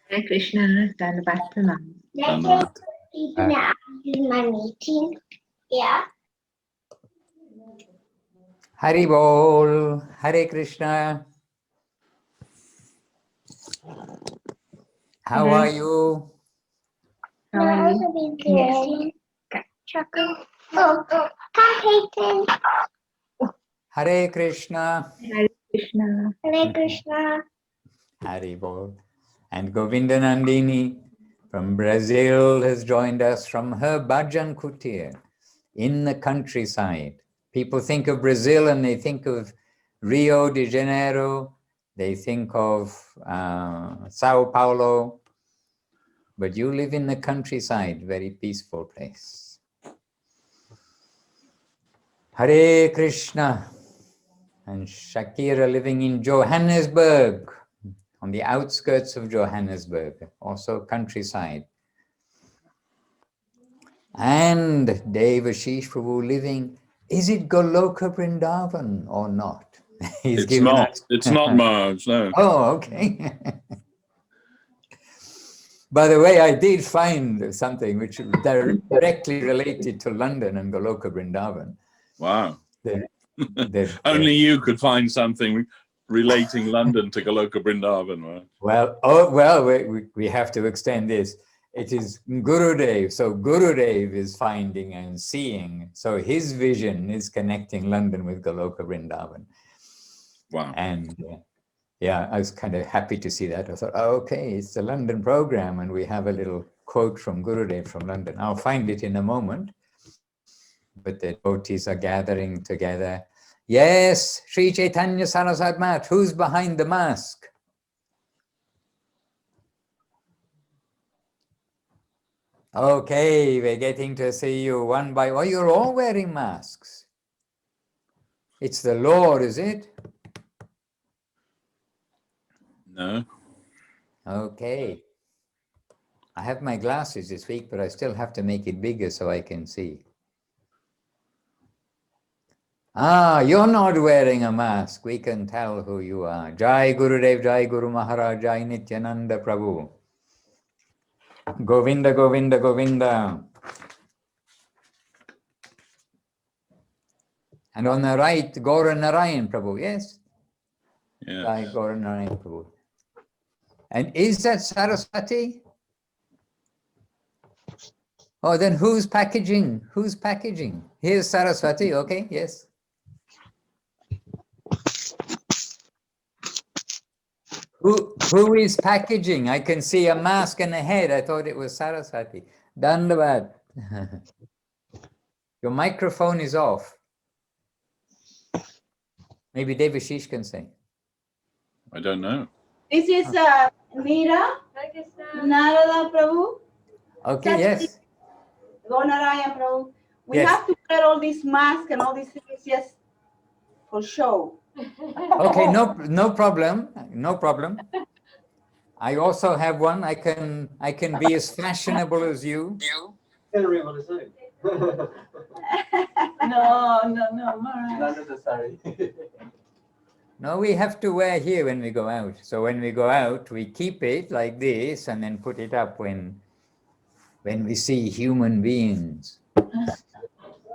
Hare Krishna, stand back to now. My meeting. Yeah. Hari Bol, Hare Krishna. How are you? How are you? Come, Peyton. Hare Krishna. Hare Krishna. Hare Krishna. Hari Bol. And Govinda Nandini from Brazil has joined us from her Bhajan Kutir in the countryside. People think of Brazil and they think of Rio de Janeiro, they think of Sao Paulo, but you live in the countryside, very peaceful place. Hare Krishna. And Shakira living in Johannesburg, on the outskirts of Johannesburg, also countryside. And Devashis Prabhu living, is it Goloka Vrindavan or not? It's not. It's not Maharaj, no. Oh, okay. By the way, I did find something which is directly related to London and Goloka Vrindavan. Wow. Only you could find something relating London to Goloka Vrindavan, right? Well, we have to extend this. It is Gurudev. So Gurudev is finding and seeing. So his vision is connecting London with Goloka Vrindavan. Wow. And yeah, I was kind of happy to see that. I thought, oh, okay, it's the London program. And we have a little quote from Gurudev from London. I'll find it in a moment. But the devotees are gathering together. Yes, Sri Chaitanya Saraswat Mat, who's behind the mask? Okay, we're getting to see you one by one. You're all wearing masks. It's the law, is it? No. Okay. I have my glasses this week, but I still have to make it bigger so I can see. Ah, you're not wearing a mask. We can tell who you are. Jai Gurudev, Jai Guru Maharaj, Jai Nityananda Prabhu. Govinda, Govinda, Govinda. And on the right, Gaura Narayan Prabhu, yes? Yes. Jai Gaura Narayan Prabhu. And is that Saraswati? Oh, then who's packaging? Who's packaging? Here's Saraswati, okay, yes. Who is packaging? I can see a mask and a head. I thought it was Saraswati. Dandavad. Your microphone is off. Maybe Devashish can say. I don't know. This is Meera, Narada Prabhu. Okay, yes. Gonaraya Prabhu. We Yes. have to wear all these masks and all these things just for show. Okay, no problem. No problem. I also have one. I can be as fashionable as you. Can't read what it's saying. No, Maharaj. Not necessary. No, we have to wear here when we go out. So when we go out, we keep it like this and then put it up when we see human beings.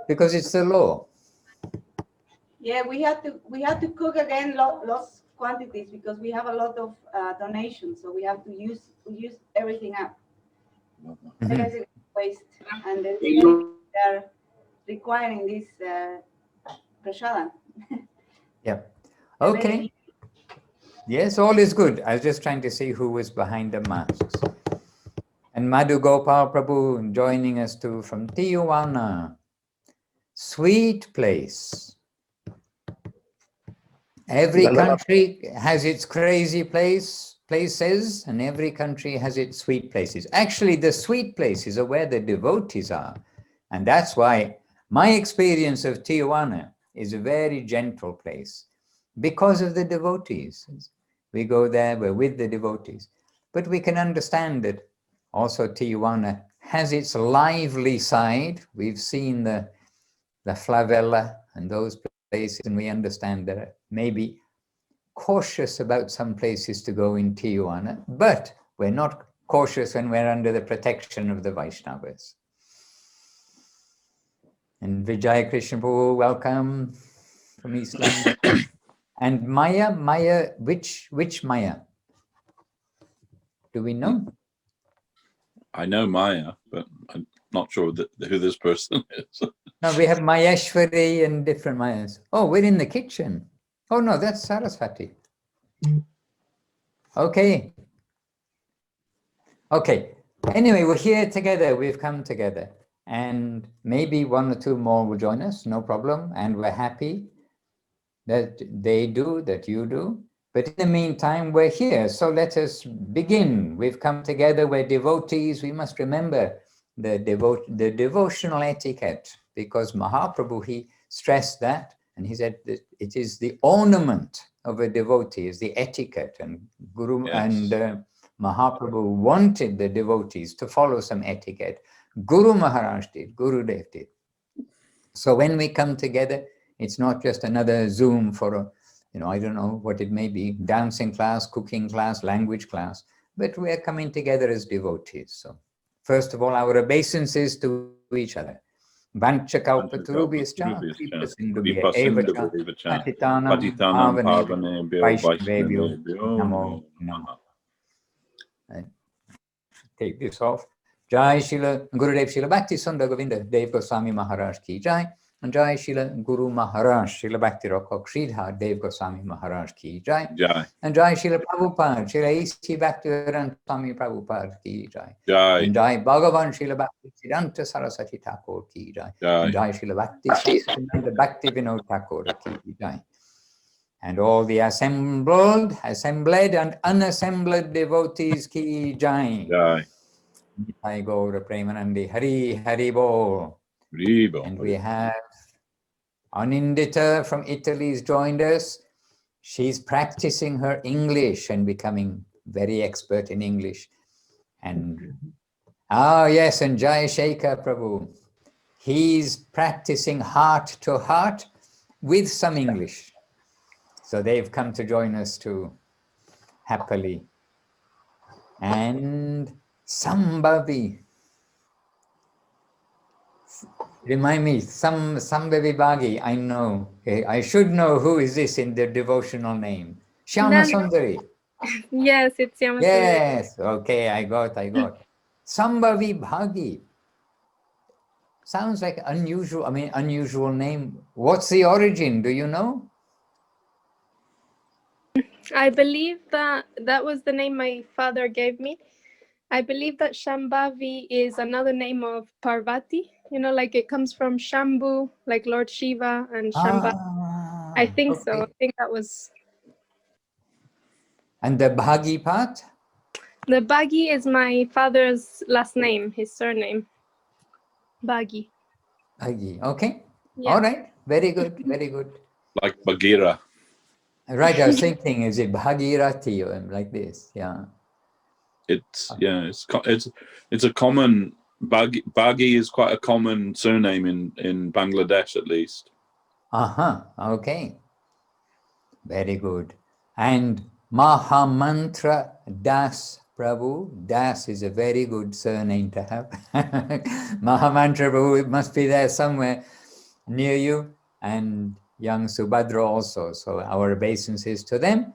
Because it's the law. Yeah, we have to cook again lots quantities because we have a lot of donations, so we have to use everything up. Otherwise it's waste, and they're requiring this prasada. Yeah. Okay. Yes, all is good. I was just trying to see who was behind the masks. And Madhu Gopal Prabhu joining us too from Tijuana. Sweet place. Every country has its crazy places, and every country has its sweet places. Actually, the sweet places are where the devotees are. And that's why my experience of Tijuana is a very gentle place because of the devotees. We go there, we're with the devotees. But we can understand that also Tijuana has its lively side. We've seen the Flavella and those places, and we understand that maybe cautious about some places to go in Tijuana, but we're not cautious when we're under the protection of the Vaishnavas. And Vijay Krishna Prabhu, welcome from East London. And Maya, which Maya? Do we know? I know Maya, but I'm not sure who this person is. No, we have Mayeshwari and different Mayas. Oh, we're in the kitchen. Oh no, that's Saraswati. Okay. Okay. Anyway, we're here together. We've come together. And maybe one or two more will join us, no problem. And we're happy that they do, that you do. But in the meantime, we're here. So let us begin. We've come together. We're devotees. We must remember the devotional etiquette, because Mahaprabhu, he stressed that. And he said that it is the ornament of a devotee, is the etiquette. And Guru and Mahaprabhu wanted the devotees to follow some etiquette. Guru Maharaj did, Gurudev did. So when we come together, it's not just another Zoom for a, I don't know what it may be, dancing class, cooking class, language class, but we are coming together as devotees. So first of all, our obeisances to each other. Vancha kalpatarubhyascha, kripa sindhubhya evacha, patitanam pavanebhyo, vaishnavebhyo, namo namo. Take this off. Jai Srila Gurudev Srila Bhakti Sundar Govinda Dev Goswami Maharaj ki Jai. And Jai Srila Guru Maharaj Srila Bhakti Rakha Sridhar Dev Goswami Maharaj ki Jai. Jai. And Jai Srila Prabhupada Srila Isi Bhakti Vedanta Swami Prabhupada ki Jai. Jai. And Jai Bhagavan Srila Bhakti Siddhanta Saraswati Thakur ki Jai. Jai. And Jai Srila Bhakti Siddhanta Bhakti Vinod Thakur ki Jai. And all the assembled and unassembled devotees ki Jai. Jai. Jai Gaura Premanandi Hari Hari Bol. And we have Anindita from Italy has joined us. She's practicing her English and becoming very expert in English. And yes, and Jai Shekhar Prabhu. He's practicing heart to heart with some English. So they've come to join us too, happily. And Sambhavi. Remind me, Sambhavi Bhagi, I know. Okay, I should know who is this in the devotional name. Shyama Sundari. Yes, it's Shyama Sundari. Yes, okay, I got. Sambhavi Bhagi. Sounds like unusual name. What's the origin? Do you know? I believe that was the name my father gave me. I believe that Shambhavi is another name of Parvati. Like it comes from Shambhu, like Lord Shiva, and Shambhavi. I think okay. so. I think that was. And the Bhagi part? The Bhagi is my father's last name, his surname. Bhagi. Bhagi, okay. Yeah. All right, very good, very good. Like Bagheera. Right, I was thinking, is it Bhagirathi or like this? Yeah. It's a common Baghi is quite a common surname in Bangladesh, at least. Okay. Very good. And Mahamantra Das Prabhu. Das is a very good surname to have. Mahamantra Prabhu must be there somewhere near you, and young Subhadra also. So our obeisances to them,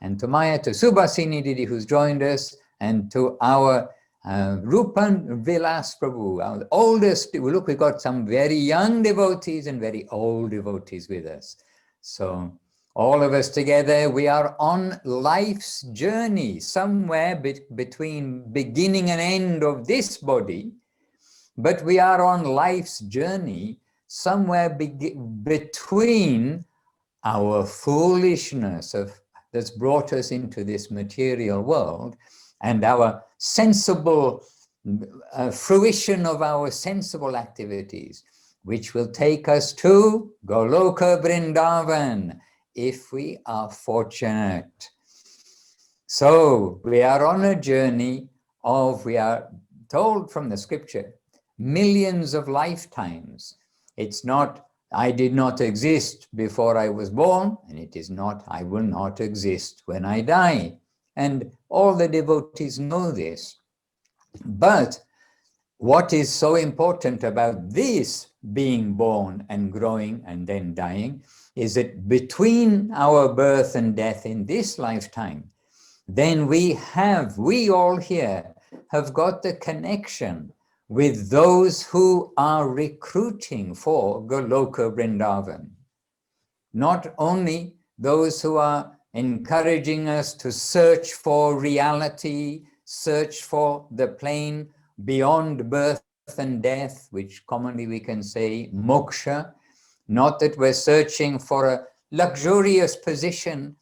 and to Maya, to Subhasini Didi who's joined us, and to our Rupan Vilas Prabhu, our oldest. Look, we got some very young devotees and very old devotees with us. So all of us together, we are on life's journey, somewhere between beginning and end of this body, but we are on life's journey somewhere between our foolishness that's brought us into this material world and our sensible fruition of our sensible activities, which will take us to Goloka Vrindavan, if we are fortunate. So we are on a journey of, we are told from the scripture, millions of lifetimes. It's not, I did not exist before I was born, and it is not, I will not exist when I die. And all the devotees know this. But what is so important about this being born and growing and then dying is that between our birth and death in this lifetime, then we all here have got the connection with those who are recruiting for Goloka Vrindavan. Not only those who are encouraging us to search for reality, search for the plane beyond birth and death, which commonly we can say moksha, not that we're searching for a luxurious position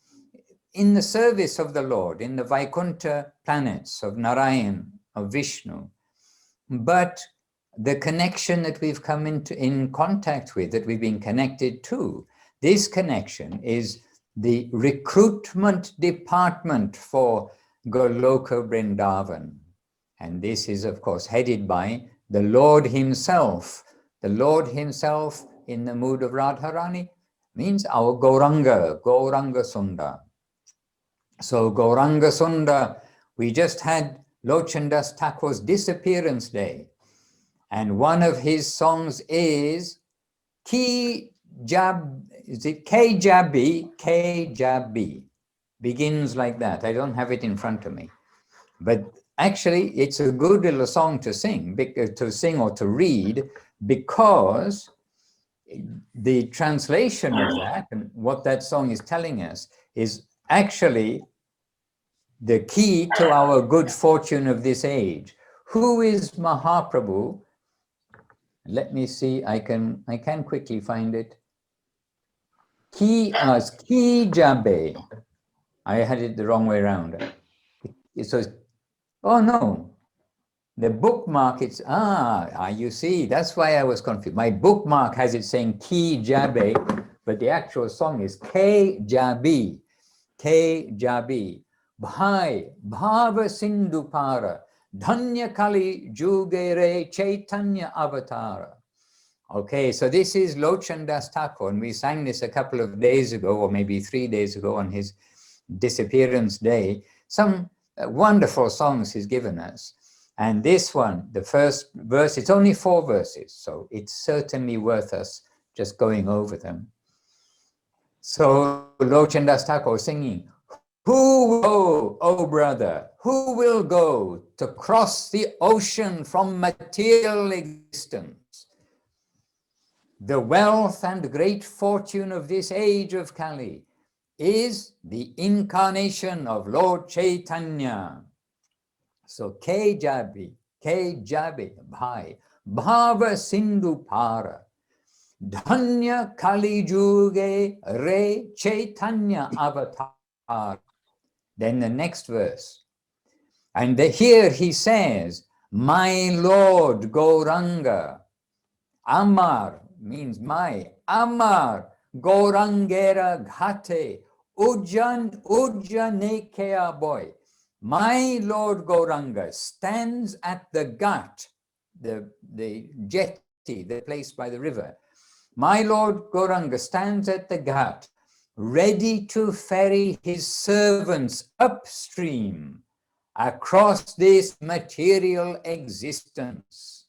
in the service of the Lord, in the Vaikuntha planets of Narayan, of Vishnu, but the connection that we've come in contact with, that we've been connected to, this connection is the recruitment department for Goloka Vrindavan. And this is, of course, headed by the Lord himself. The Lord himself in the mood of Radharani means our Gauranga, Gauranga Sundar. So Gauranga Sundar, we just had Lochandas Thakur's disappearance day. And one of his songs is Ki Jab, is it K Jabi, begins like that. I don't have it in front of me. But actually, it's a good little song to sing or to read, because the translation of that and what that song is telling us is actually the key to our good fortune of this age. Who is Mahaprabhu? Let me see, I can quickly find it. Ki Jabe. I had it the wrong way around. So, oh no, the bookmark, it's, you see, that's why I was confused. My bookmark has it saying Ki Jabe, but the actual song is K Jabi, Bhai, Bhava Sindhu Para, Dhanya Kali Jugere Chaitanya Avatara. Okay, so this is Lochandas Thakur, and we sang this a couple of days ago, or maybe 3 days ago on his disappearance day. Some wonderful songs he's given us. And this one, the first verse, it's only 4 verses, so it's certainly worth us just going over them. So Lochandas Thakur singing, who will go, oh brother, who will go to cross the ocean from material existence? The wealth and great fortune of this age of Kali is the incarnation of Lord Chaitanya. So K Jabi, Bhai, Bhava Sindhu Para, Dhanya Kali Juge Re Chaitanya Avatar. Then the next verse. And here he says, my Lord Gauranga, Amar means my, Amar Gaurangera Ghate, Ujjanekea boy. My Lord Gauranga stands at the ghat, the jetty, the place by the river. My Lord Gauranga stands at the ghat, ready to ferry his servants upstream across this material existence.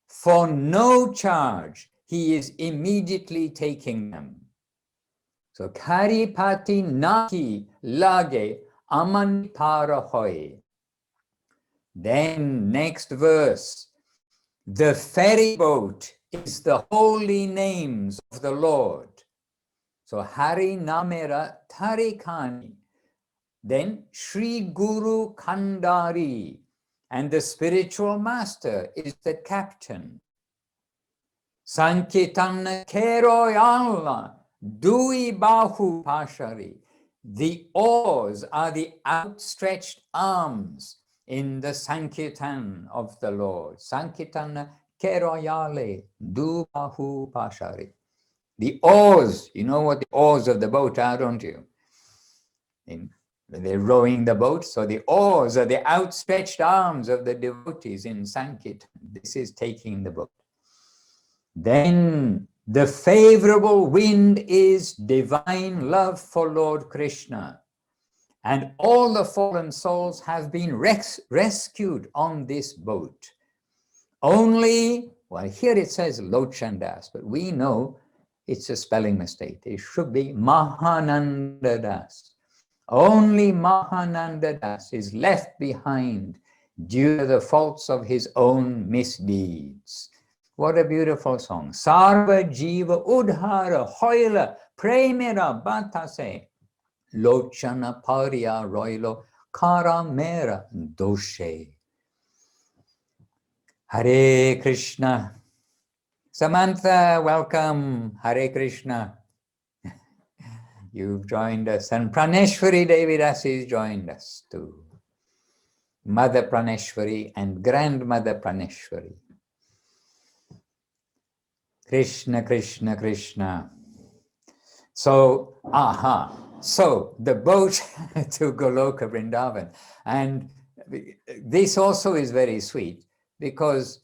For no charge, he is immediately taking them. So Karipati Naki Lage Aman Para Hoy. Then next verse, the ferry boat is the holy names of the Lord. So Hari Namera Tarikani. Then Sri Guru Kandari, and the spiritual master is the captain. Sankitana Keroyala Dui Bahu Pashari. The oars are the outstretched arms in the Sankirtan of the Lord. Sankirtana Keroyale Du Bahu Pashari. The oars, you know what the oars of the boat are, don't you? they're rowing the boat, so the oars are the outstretched arms of the devotees in Sankirtan. This is taking the boat. Then the favorable wind is divine love for Lord Krishna. And all the fallen souls have been rescued on this boat. Only, well, here it says Lochandas, but we know it's a spelling mistake. It should be Mahananda Das. Only Mahananda Das is left behind due to the faults of his own misdeeds. What a beautiful song. Sarva Jiva Udhara Hoila Premira Batase Lochana Parya Roilo Kara Mera Doshe. Hare Krishna. Samantha, welcome. Hare Krishna. You've joined us. And Praneshwari Devidasi joined us too. Mother Praneshwari and Grandmother Praneshwari. Krishna, Krishna, Krishna. So, so the boat to Goloka Vrindavan. And this also is very sweet because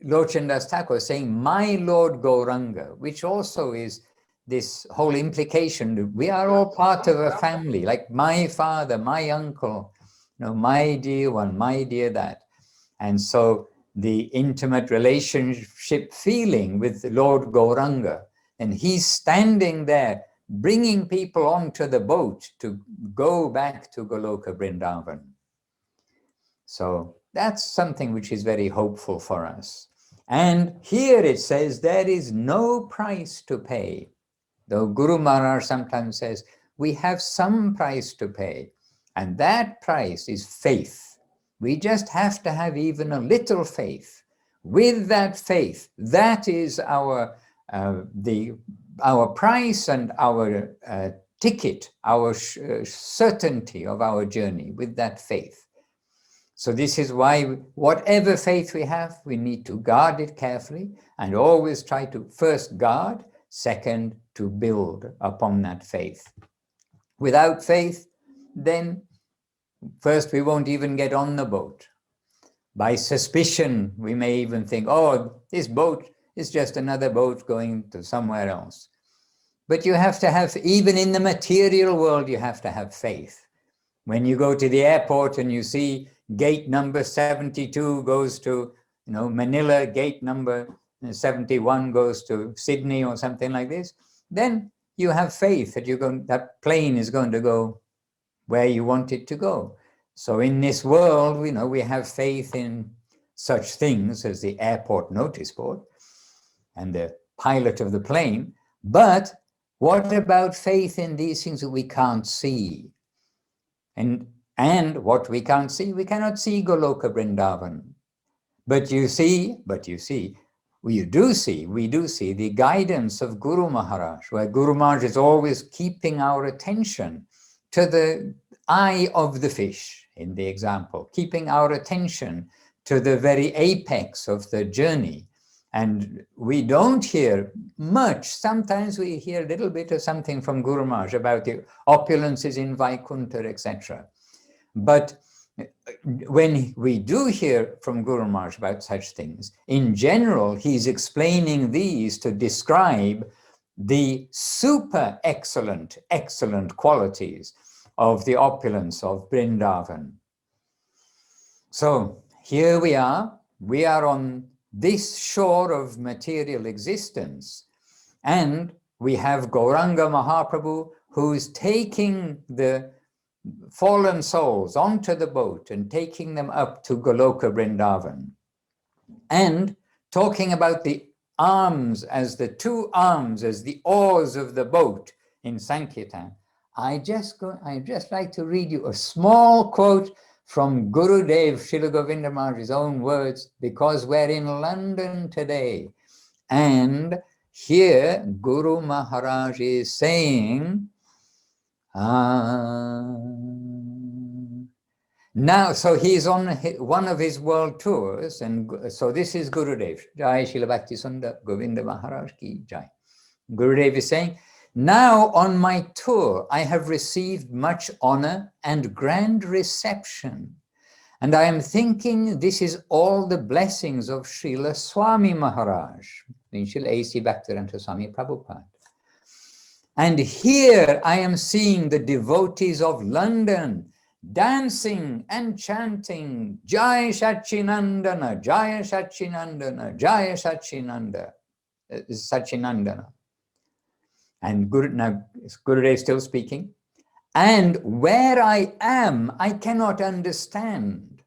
Lochandas Thakur is saying, my Lord Gauranga, which also is this whole implication that we are all part of a family, like my father, my uncle, my dear one, my dear that. And so the intimate relationship feeling with Lord Gauranga, and he's standing there bringing people onto the boat to go back to Goloka Vrindavan. So that's something which is very hopeful for us. And here it says there is no price to pay. Though Guru Maharaj sometimes says, we have some price to pay. And that price is faith. We just have to have even a little faith. With that faith, that is our price and our ticket, our certainty of our journey with that faith. So this is why whatever faith we have, we need to guard it carefully and always try to first guard, second to build upon that faith. Without faith, then first we won't even get on the boat. By suspicion, we may even think, oh, this boat is just another boat going to somewhere else. But you have to have, even in the material world, you have to have faith. When you go to the airport and you see gate number 72 goes to Manila, gate number 71 goes to Sydney or something like this, then you have faith that that plane is going to go where you want it to go. So in this world, we have faith in such things as the airport notice board and the pilot of the plane. But what about faith in these things that we can't see? And what we can't see, we cannot see Goloka Vrindavan. But we do see the guidance of Guru Maharaj, where Guru Maharaj is always keeping our attention to the eye of the fish, in the example, keeping our attention to the very apex of the journey. And we don't hear much. Sometimes we hear a little bit of something from Guru Maharaj about the opulences in Vaikuntha, etc. But when we do hear from Guru Maharaj about such things, in general, he's explaining these to describe the super excellent qualities of the opulence of Vrindavan. So here we are on this shore of material existence, and we have Gauranga Mahaprabhu who's taking the fallen souls onto the boat and taking them up to Goloka Vrindavan, and talking about the arms as the two arms, as the oars of the boat in Sankirtan. I just like to read you a small quote from Gurudev, Srila Govinda Maharaj's own words, because we're in London today. And here Guru Maharaj is saying, now, so he's on one of his world tours, and so this is Gurudev. Jai Srila Bhakti Sundar Govinda Maharaj ki Jai. Gurudev is saying, Now on my tour, I have received much honor and grand reception. And I am thinking this is all the blessings of Srila Swami Maharaj, Srila A.C. Bhaktivedanta Swami Prabhupada. And here I am seeing the devotees of London dancing and chanting Jai Sachinandana, Jai Sachinandana, Jai Sachinandana. And Gurudev is still speaking. And where I am, I cannot understand.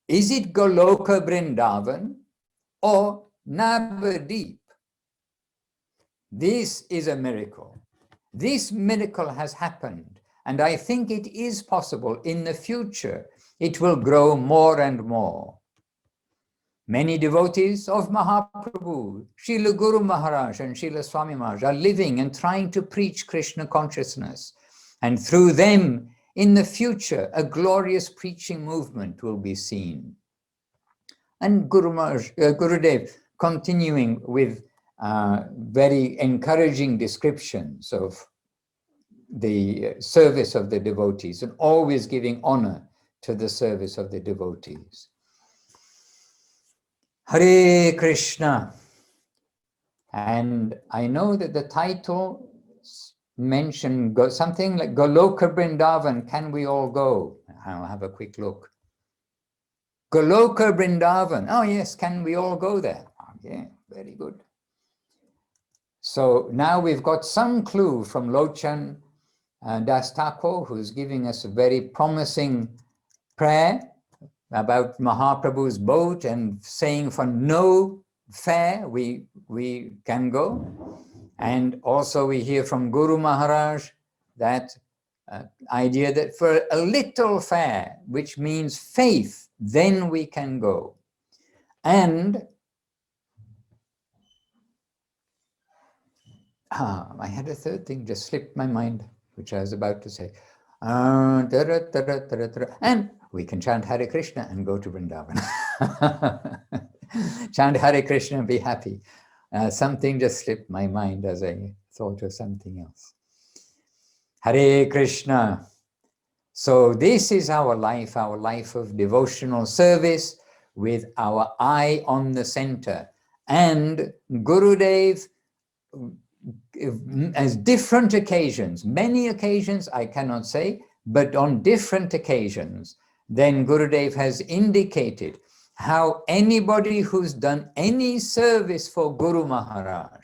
Is it Goloka Vrindavan or Navadip? This is a miracle. This miracle has happened, and I think it is possible in the future. It will grow more and more. Many devotees of Mahaprabhu, Srila Guru Maharaj and Srila Swami Maharaj are living and trying to preach Krishna consciousness. And through them, in the future, a glorious preaching movement will be seen. And Gurudev, continuing with very encouraging descriptions of the service of the devotees and always giving honor to the service of the devotees. Hare Krishna. And I know that the title mentioned something like Goloka Vrindavan, can we all go? I'll have a quick look. Goloka Vrindavan, oh yes, can we all go there? Oh, yeah, very good. So now we've got some clue from Lochan Das Thakur, who's giving us a very promising prayer about Mahaprabhu's boat and saying for no fare we can go. And also we hear from Guru Maharaj that idea that for a little fare, which means faith, then we can go. And I had a third thing, just slipped my mind, which I was about to say. And we can chant Hare Krishna and go to Vrindavan. Chant Hare Krishna and be happy. Something just slipped my mind as I thought of something else. Hare Krishna. So this is our life of devotional service with our eye on the center. And Gurudev, as different occasions, many occasions I cannot say, but on different occasions, then Gurudev has indicated how anybody who's done any service for Guru Maharaj,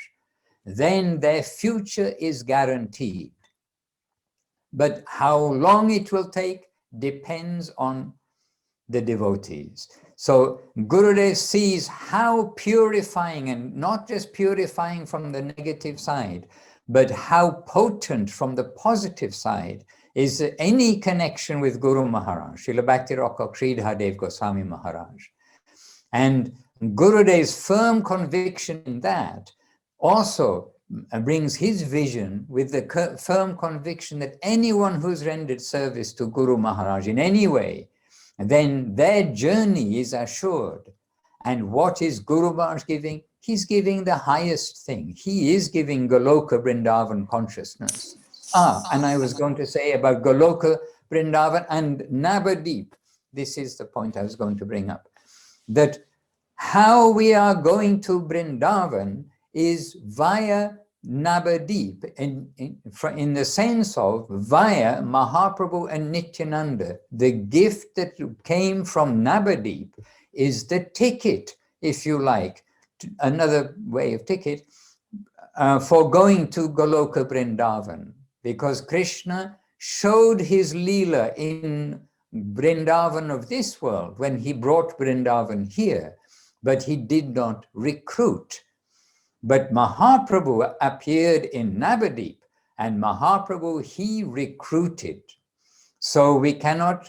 then their future is guaranteed. But how long it will take depends on the devotees. So Gurudev sees how purifying, and not just purifying from the negative side, but how potent from the positive side is any connection with Guru Maharaj, Srila Bhakti Rakha Sridhar Goswami Maharaj. And Gurudev's firm conviction in that also brings his vision with the firm conviction that anyone who's rendered service to Guru Maharaj in any way, then their journey is assured. And what is Guru Maharaj giving? He's giving the highest thing. He is giving Goloka Vrindavan consciousness. And I was going to say about Goloka Vrindavan and Navadip. This is the point I was going to bring up. That how we are going to Vrindavan is via Navadip, in the sense of via Mahaprabhu and Nityananda. The gift that came from Navadip is the ticket, if you like, another way of ticket, for going to Goloka Vrindavan. Because Krishna showed his Leela in Vrindavan of this world when he brought Vrindavan here, but he did not recruit. But Mahaprabhu appeared in Navadip, and Mahaprabhu, he recruited. So we cannot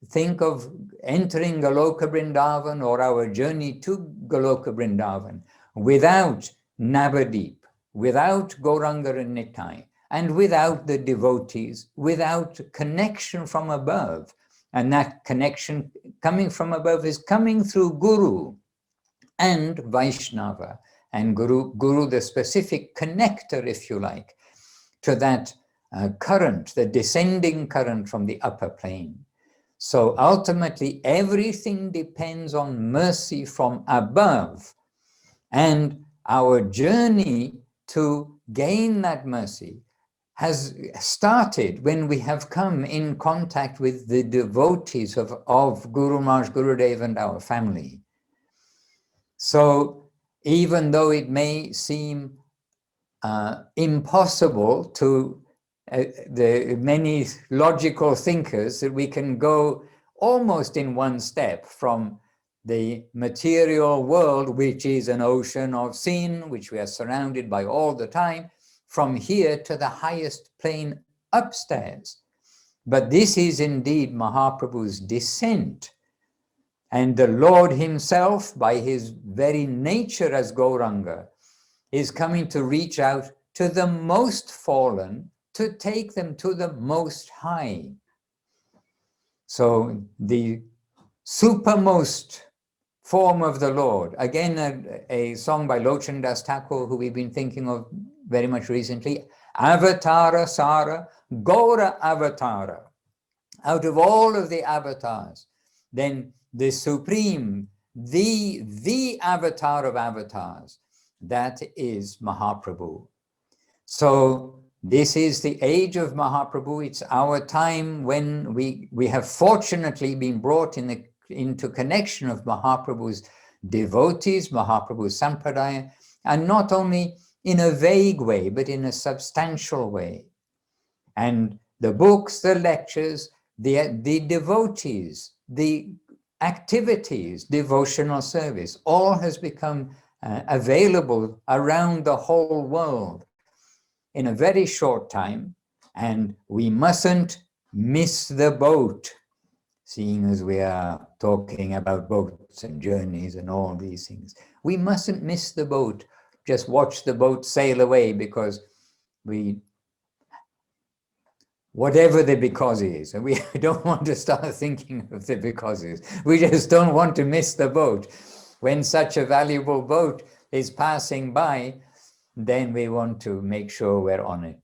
think of entering Goloka Vrindavan or our journey to Goloka Vrindavan without Navadip, without Gauranga and Nitai, and without the devotees, without connection from above. And that connection coming from above is coming through Guru and Vaishnava. And Guru, the specific connector, if you like. to that current, the descending current from the upper plane. So ultimately, everything depends on mercy from above, and our journey to gain that mercy has started when we have come in contact with the devotees of Guru Maharaj, Gurudev, and our family. So even though it may seem impossible to the many logical thinkers that we can go almost in one step from the material world, which is an ocean of sin, which we are surrounded by all the time, from here to the highest plane upstairs. But this is indeed Mahaprabhu's descent. And the Lord himself, by his very nature as Gauranga, is coming to reach out to the most fallen, to take them to the most high. So the supermost form of the Lord, again a song by Lochan Das Thakur, who we've been thinking of very much recently, Avatara Sara, Gaura Avatara. Out of all of the avatars, then the supreme, the avatar of avatars, that is Mahaprabhu. So this is the age of Mahaprabhu. It's our time when we have fortunately been brought into connection of Mahaprabhu's devotees, Mahaprabhu's sampradaya, and not only in a vague way, but in a substantial way. And the books, the lectures, the devotees, the activities, devotional service, all has become available around the whole world in a very short time, and we mustn't miss the boat, seeing as we are talking about boats and journeys and all these things. We mustn't miss the boat, just watch the boat sail away because whatever the because is, and we don't want to start thinking of the becauses. We just don't want to miss the boat. When such a valuable boat is passing by, then we want to make sure we're on it.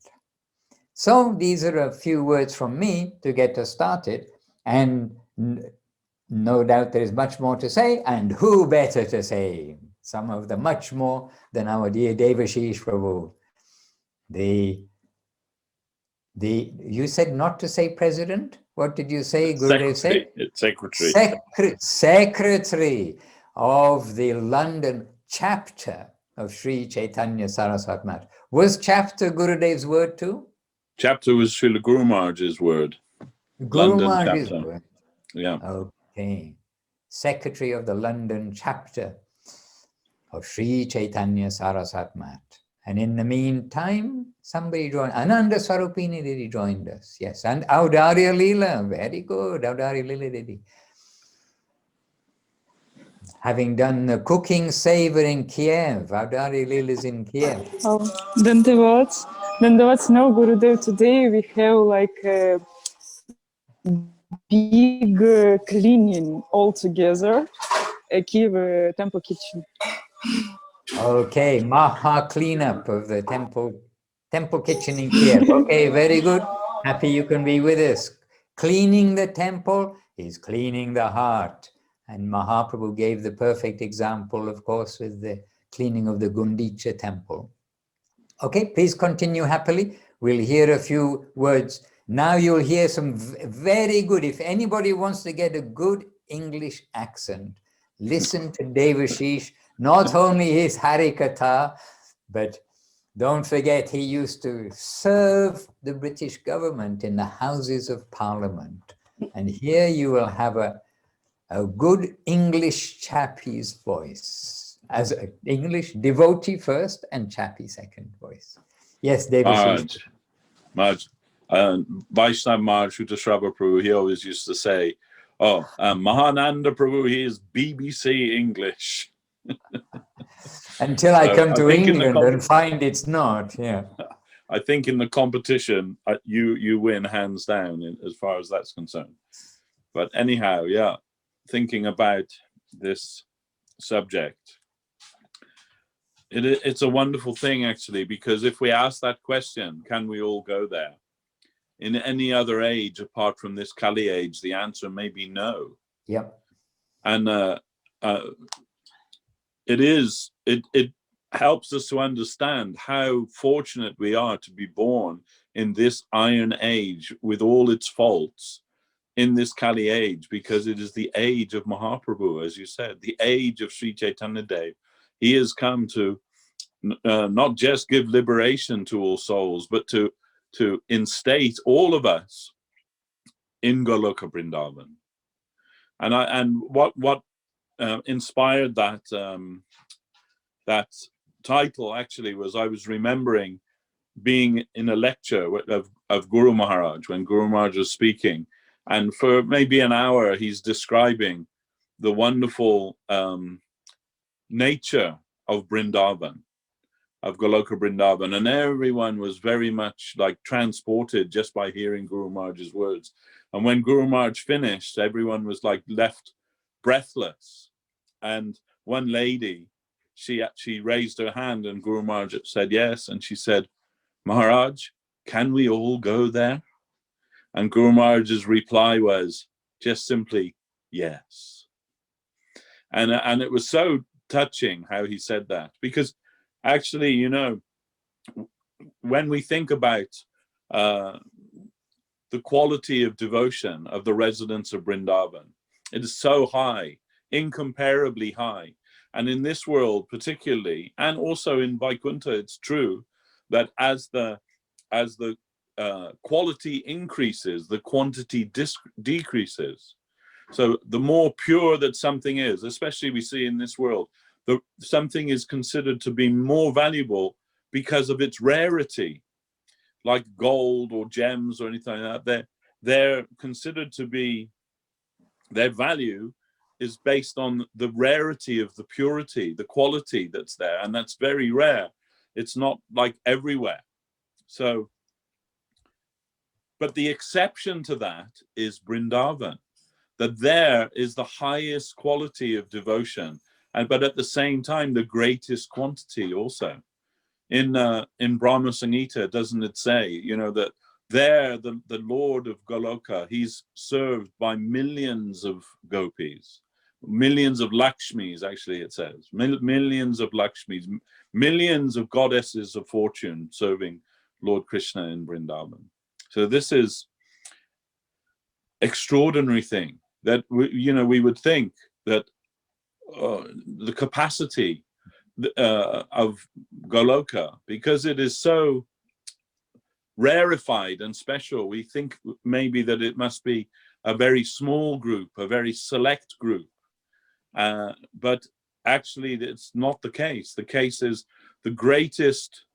So these are a few words from me to get us started, and no doubt there is much more to say, and who better to say? Some of them much more than our dear Devashis Prabhu. You said not to say president? What did you say? Gurudev said? It's secretary. Secretary of the London chapter of Sri Chaitanya Saraswat Math. Was chapter Gurudev's word too? Chapter was Srila Guru Maharaj's word. Guru London Maharaj's chapter. word. Yeah. Okay. Secretary of the London chapter of Sri Chaitanya Saraswat Math. And in the meantime, somebody joined, Ananda Swarupini Didi joined us. Yes, and Audarya Leela, very good, Audarya Leela Didi. Having done the cooking savor in Kiev, Audarya Leela is in Kiev. Oh, Dandavats, no Gurudev, today we have like a big cleaning all together, a Kiev temple kitchen. Okay, Maha cleanup of the temple kitchen in Kiev. Okay, very good. Happy you can be with us. Cleaning the temple is cleaning the heart. And Mahaprabhu gave the perfect example, of course, with the cleaning of the Gundicha temple. Okay, please continue happily. We'll hear a few words. Now you'll hear some very good, if anybody wants to get a good English accent, listen to Devashish. Not only his Harikatha, but don't forget he used to serve the British government in the Houses of Parliament. And here you will have a good English chappie's voice, as an English devotee first and chappie second voice. Yes, Devashish. Maharaj, Vaishnava Maharaj Shrila Prabhu, he always used to say, Mahananda Prabhu, he is BBC English. Until I come to England and find it's not, yeah. I think in the competition, you win hands down as far as that's concerned. But anyhow, yeah, thinking about this subject. it's a wonderful thing, actually, because if we ask that question, can we all go there? In any other age apart from this Kali age, the answer may be no. Yep. And it helps us to understand how fortunate we are to be born in this iron age with all its faults, in this Kali age, because it is the age of Mahaprabhu, as you said, the age of Sri Chaitanya Dev. He has come to not just give liberation to all souls, but to instate all of us in Goloka Vrindavan. And what inspired that that title actually was, I was remembering being in a lecture of Guru Maharaj, when Guru Maharaj was speaking, and for maybe an hour he's describing the wonderful nature of Vrindavan, of Goloka Vrindavan, and everyone was very much like transported just by hearing Guru Maharaj's words. And when Guru Maharaj finished, everyone was like left breathless. And one lady, she actually raised her hand, and Guru Maharaj said yes, and she said, "Maharaj, can we all go there?" And Guru Maharaj's reply was just simply yes. And it was so touching how he said that, because actually, you know, when we think about the quality of devotion of the residents of Vrindavan, it is so high, incomparably high. And in this world particularly, and also in Vaikuntha, it's true that as the quality increases, the quantity decreases. So the more pure that something is, especially we see in this world, something is considered to be more valuable because of its rarity, like gold or gems or anything like that. They're considered to be, their value is based on the rarity of the purity, the quality that's there, and that's very rare. It's not like everywhere. So, but the exception to that is Vrindavan, that there is the highest quality of devotion, but at the same time, the greatest quantity also. In Brahma Samhita, doesn't it say, you know, that there, the Lord of Goloka, he's served by millions of gopis, millions of Lakshmis, actually it says, millions of Lakshmis, millions of goddesses of fortune serving Lord Krishna in Vrindavan. So this is extraordinary thing that, we would think that the capacity of Goloka, because it is so rarefied and special, we think maybe that it must be a very small group, a very select group. But actually it's not the case. The case is the greatest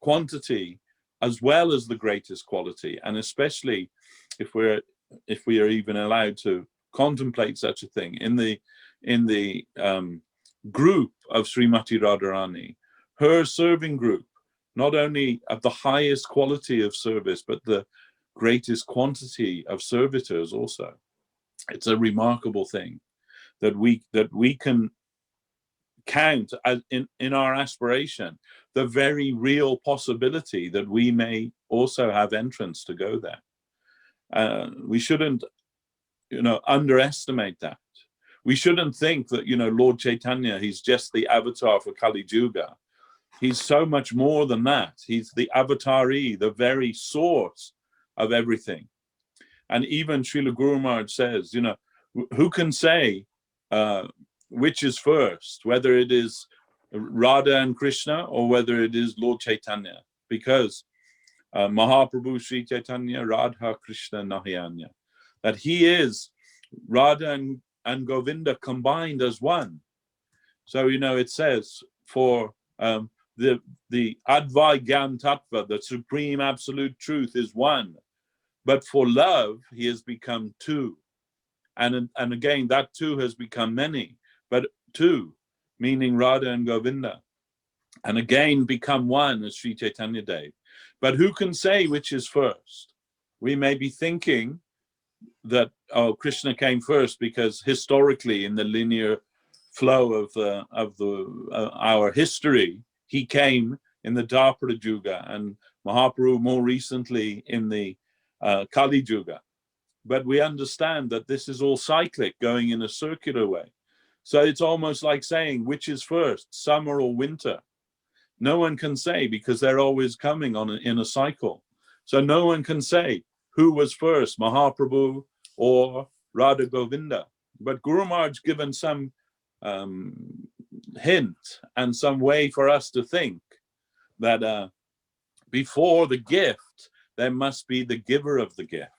quantity as well as the greatest quality. And especially if we are even allowed to contemplate such a thing in the group of Srimati Radharani, her serving group, not only of the highest quality of service, but the greatest quantity of servitors also. It's a remarkable thing that we can count as in our aspiration the very real possibility that we may also have entrance to go there. We shouldn't, underestimate that. We shouldn't think that, Lord Chaitanya, he's just the avatar for Kali Yuga. He's so much more than that. He's the avatari, the very source of everything. And even Srila Guru Maharaj says, who can say which is first, whether it is Radha and Krishna or whether it is Lord Chaitanya? Because Mahaprabhu Sri Chaitanya, Radha Krishna Nahiyanya, that he is Radha and Govinda combined as one. So, it says for the Advai Gyan Tattva, the supreme absolute truth, is one. But for love, he has become two. And again, that two has become many, but two, meaning Radha and Govinda. And again, become one as Sri Chaitanya Dev. But who can say which is first? We may be thinking that, Krishna came first because historically in the linear flow of our history, he came in the Dwapara Yuga, and Mahaprabhu more recently in the Kali Yuga. But we understand that this is all cyclic, going in a circular way. So it's almost like saying, which is first, summer or winter? No one can say, because they're always coming in a cycle. So no one can say who was first, Mahaprabhu or Radha Govinda. But Guru Maharaj given some hint and some way for us to think that before the gift, there must be the giver of the gift.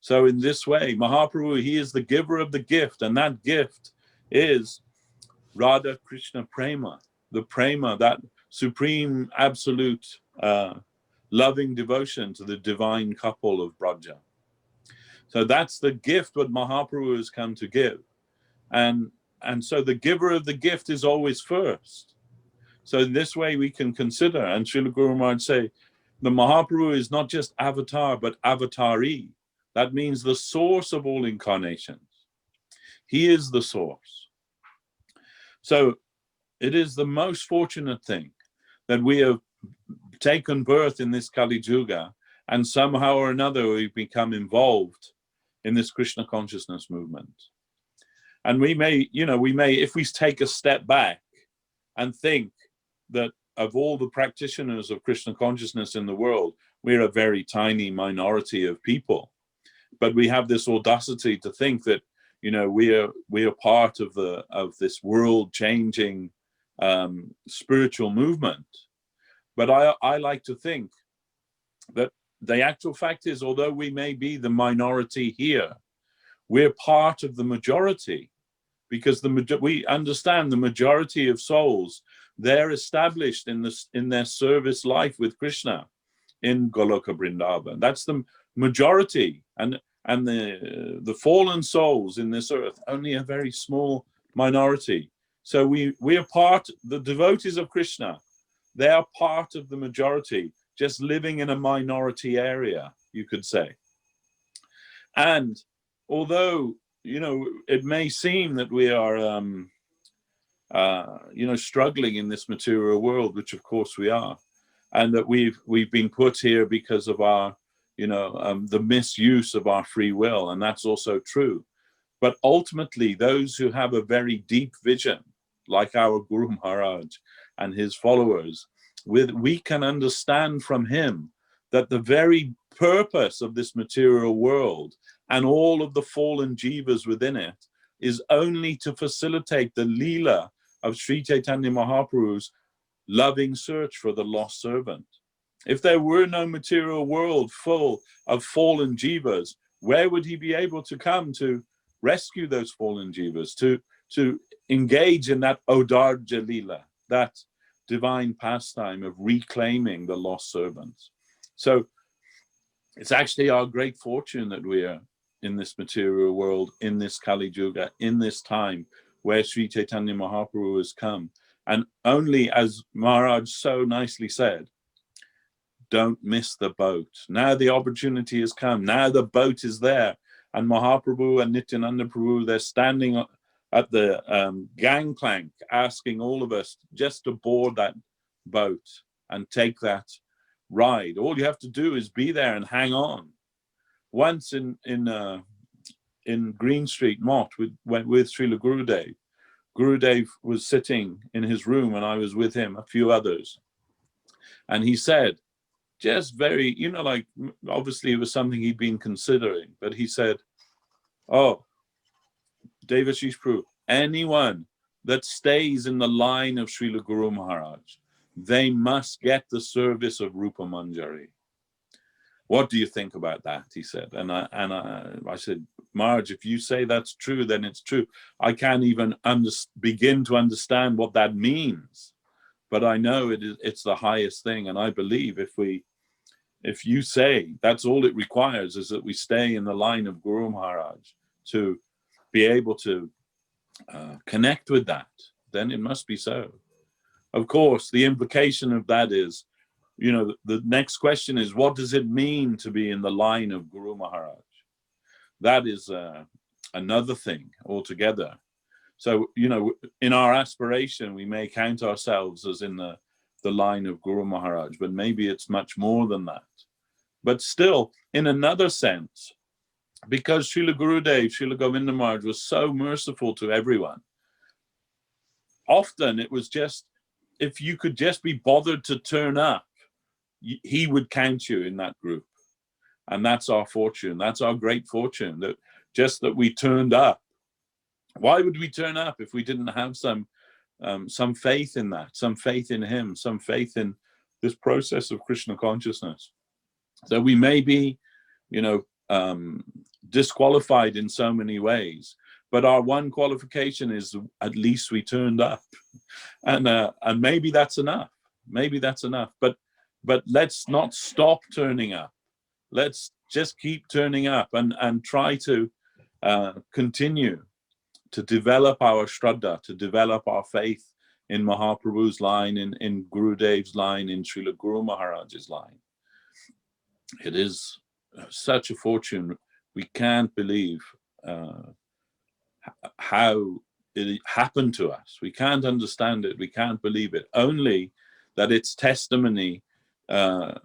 So in this way, Mahaprabhu, he is the giver of the gift, and that gift is Radha Krishna Prema, the Prema, that supreme, absolute, loving devotion to the divine couple of Braja. So that's the gift what Mahaprabhu has come to give. And so the giver of the gift is always first. So in this way we can consider, and Srila Guru Maharaj say, the Mahaprabhu is not just avatar, but avatari. That means the source of all incarnations. He is the source. So it is the most fortunate thing that we have taken birth in this Kali Yuga, and somehow or another we've become involved in this Krishna consciousness movement. And we may, if we take a step back and think that of all the practitioners of Krishna consciousness in the world, we're a very tiny minority of people. But we have this audacity to think that, we are part of this world-changing spiritual movement. But I like to think that the actual fact is, although we may be the minority here, we're part of the majority, because we understand the majority of souls, they're established in their service life with Krishna in Goloka Vrindavan. That's the majority, and the fallen souls in this earth, only a very small minority. So we are part, the devotees of Krishna, they are part of the majority, just living in a minority area, you could say. And although, it may seem that we are, struggling in this material world, which of course we are, and that we've been put here because of our, the misuse of our free will, and that's also true. But ultimately, those who have a very deep vision, like our Guru Maharaj and his followers, we can understand from him that the very purpose of this material world and all of the fallen jivas within it is only to facilitate the Leela of Sri Chaitanya Mahaprabhu's loving search for the lost servant. If there were no material world full of fallen jivas, where would he be able to come to rescue those fallen jivas, to engage in that Odarja Leela, that divine pastime of reclaiming the lost servants? So it's actually our great fortune that we are in this material world, in this Kali Yuga, in this time where Sri Chaitanya Mahaprabhu has come. And only, as Maharaj so nicely said, don't miss the boat. Now the opportunity has come. Now the boat is there. And Mahaprabhu and Nityananda Prabhu, they're standing at the gangplank asking all of us just to board that boat and take that ride. All you have to do is be there and hang on. Once in Green Street, Mott, with Srila Gurudev, Gurudev was sitting in his room and I was with him, a few others. And he said, just very, obviously it was something he'd been considering, but he said, oh, Devashis Prabhu, anyone that stays in the line of Srila Guru Maharaj, they must get the service of Rupa Manjari. What do you think about that? He said. And I said, Maharaj, if you say that's true, then it's true. I can't even begin to understand what that means. But I know it's the highest thing. And I believe if you say that's all it requires is that we stay in the line of Guru Maharaj to be able to connect with that, then it must be so. Of course, the implication of that is, the next question is, what does it mean to be in the line of Guru Maharaj? That is another thing altogether. So, in our aspiration, we may count ourselves as in the the line of Guru Maharaj, but maybe it's much more than that. But still, in another sense, because Srila Gurudev, Srila Govinda Maharaj was so merciful to everyone, often it was just, if you could just be bothered to turn up, he would count you in that group. And that's our fortune. That's our great fortune, that just that we turned up. Why would we turn up if we didn't have some faith in that, some faith in him, some faith in this process of Krishna consciousness? So we may be, disqualified in so many ways, but our one qualification is at least we turned up, and maybe that's enough. Maybe that's enough. But let's not stop turning up. Let's just keep turning up and try to continue to develop our Shraddha, to develop our faith in Mahaprabhu's line, in Gurudev's line, in Srila Guru Maharaj's line. It is such a fortune. We can't believe how it happened to us. We can't understand it. We can't believe it. Only that it's testimony to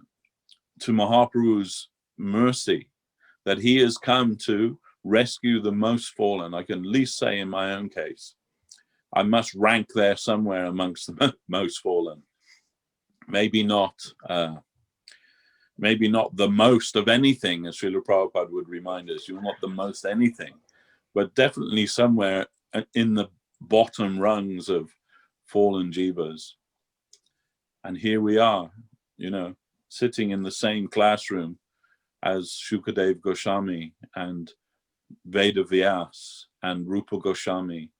Mahaprabhu's mercy, that he has come to rescue the most fallen. I can at least say in my own case, I must rank there somewhere amongst the most fallen. Maybe not the most of anything, as Srila Prabhupada would remind us. You're not the most anything, but definitely somewhere in the bottom rungs of fallen jivas. And here we are, sitting in the same classroom as Shukadev Goswami and Veda Vyas and Rupa Goswami,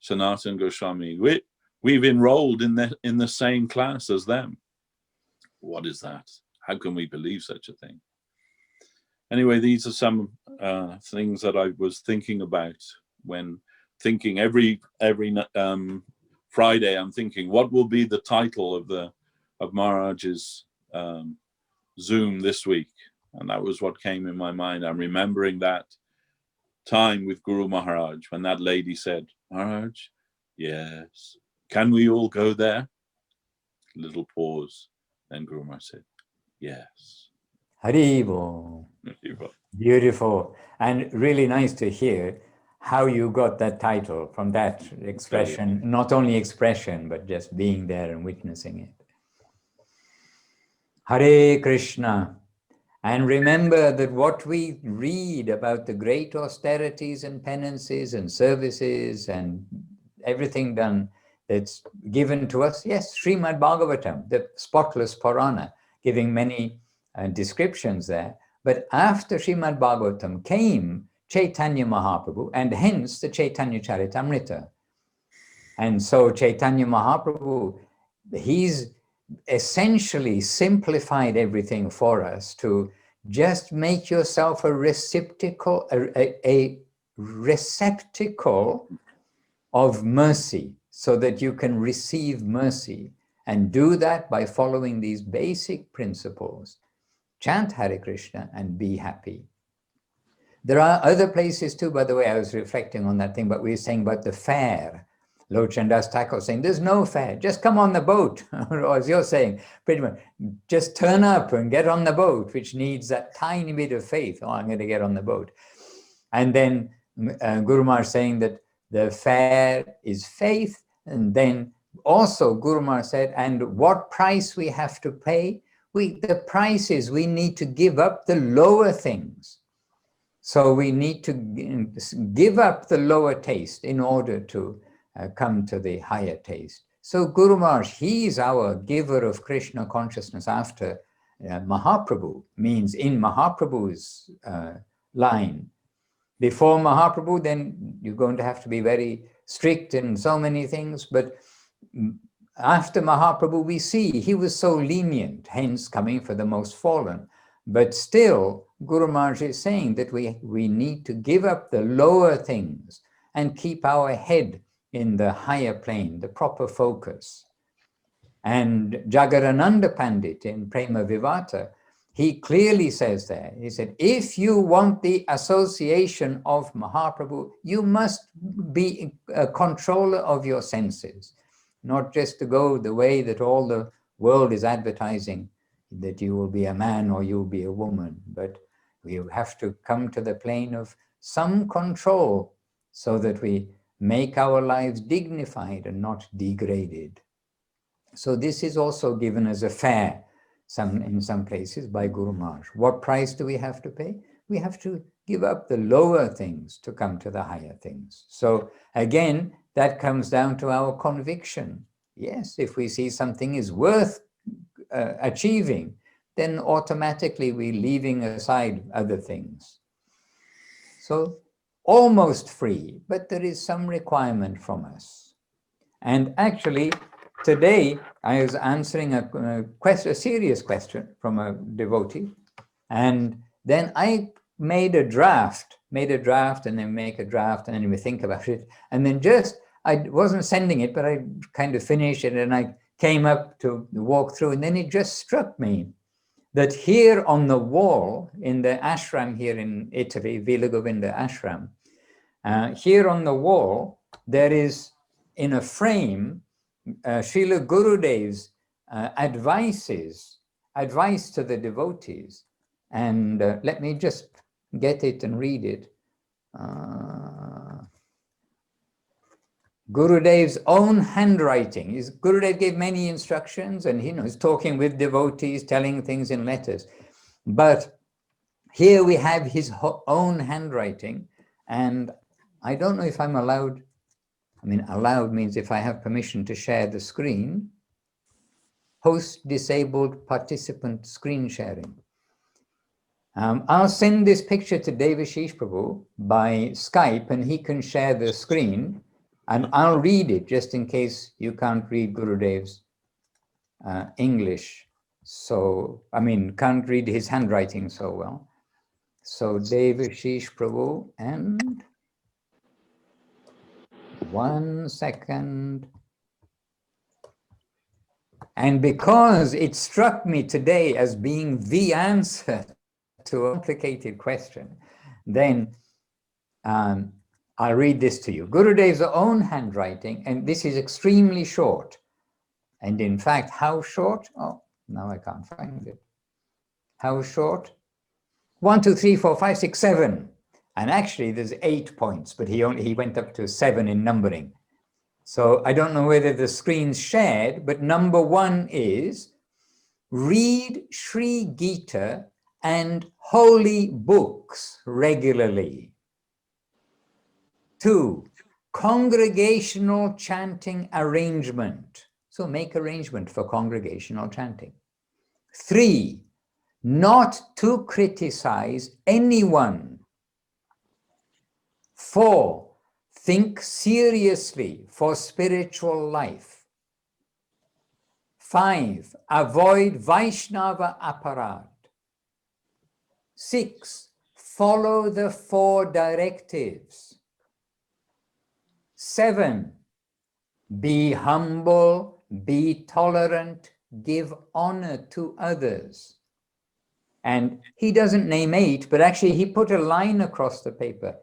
Sanatana Goswami. We've enrolled in the same class as them. What is that? How can we believe such a thing? Anyway, these are some things that I was thinking about when thinking every Friday. I'm thinking, what will be the title of Maharaj's Zoom this week? And that was what came in my mind. I'm remembering that time with Guru Maharaj when that lady said, "Maharaj, yes, can we all go there?" Little pause. Then Guru Maharaj said, "Yes." Haribo. Beautiful. And really nice to hear how you got that title from that expression, not only expression, but just being there and witnessing it. Hare Krishna. And remember that what we read about the great austerities and penances and services and everything done that's given to us, yes, Srimad Bhagavatam, the spotless Purana, giving many descriptions there. But after Srimad Bhagavatam came Chaitanya Mahaprabhu, and hence the Chaitanya Charitamrita. And so Chaitanya Mahaprabhu, he's essentially simplified everything for us to just make yourself a receptacle of mercy, so that you can receive mercy, and do that by following these basic principles. Chant Hare Krishna and be happy. There are other places too, by the way. I was reflecting on that thing, but we were saying about the fare. Lochandas Thakur saying, there's no fare, just come on the boat. Or as you're saying, pretty much, just turn up and get on the boat, which needs that tiny bit of faith. Oh, I'm going to get on the boat. And then Guru Maharaj saying that the fare is faith. And then also Guru Maharaj said, and what price we have to pay? The price is we need to give up the lower things. So we need to give up the lower taste in order to come to the higher taste. So Guru Maharaj, he is our giver of Krishna consciousness after Mahaprabhu, means in Mahaprabhu's line. Before Mahaprabhu, then you're going to have to be very strict in so many things, but after Mahaprabhu, we see he was so lenient, hence coming for the most fallen. But still, Guru Maharaj is saying that we need to give up the lower things and keep our head in the higher plane, the proper focus. And Jagadananda Pandit in Prema Vivata, he clearly says there, he said, if you want the association of Mahaprabhu, you must be a controller of your senses, not just to go the way that all the world is advertising that you will be a man or you'll be a woman, but we have to come to the plane of some control so that we make our lives dignified and not degraded. So this is also given as a fare in some places by Guru Maharaj. What price do we have to pay? We have to give up the lower things to come to the higher things. So again, that comes down to our conviction. Yes, if we see something is worth achieving, then automatically we're leaving aside other things. So almost free, but there is some requirement from us. And actually, today I was answering a serious question from a devotee, and then I made a draft, and then make a draft, and then we think about it, and then I wasn't sending it, but I kind of finished it, and I came up to walk through, and then it just struck me that here on the wall in the ashram here in Italy, Villa Govinda ashram, here on the wall, there is in a frame, Srila Gurudev's advice to the devotees. And let me just get it and read it. Gurudev's own handwriting. Gurudev gave many instructions, and he's talking with devotees, telling things in letters. But here we have his own handwriting, and I don't know if I'm allowed. I mean, allowed means if I have permission to share the screen. Host disabled participant screen sharing. I'll send this picture to Devashis Prabhu by Skype, and he can share the screen. And I'll read it just in case you can't read Gurudev's English. So, I mean, can't read his handwriting so well. So Devashis Prabhu, and 1 second. And because it struck me today as being the answer to a complicated question, then I'll read this to you. Gurudev's own handwriting, and this is extremely short. And in fact, how short? Oh, now I can't find it. How short? 1, 2, 3, 4, 5, 6, 7. And actually there's 8 points, but he went up to 7 in numbering. So I don't know whether the screen's shared, but number 1 is read Sri Gita and holy books regularly. 2, congregational chanting arrangement. So make arrangement for congregational chanting. 3, not to criticize anyone. 4, think seriously for spiritual life. 5, avoid vaishnava aparadha. 6, follow the 4 directives. 7, be humble, be tolerant, give honor to others. And he doesn't name 8, but actually he put a line across the paper,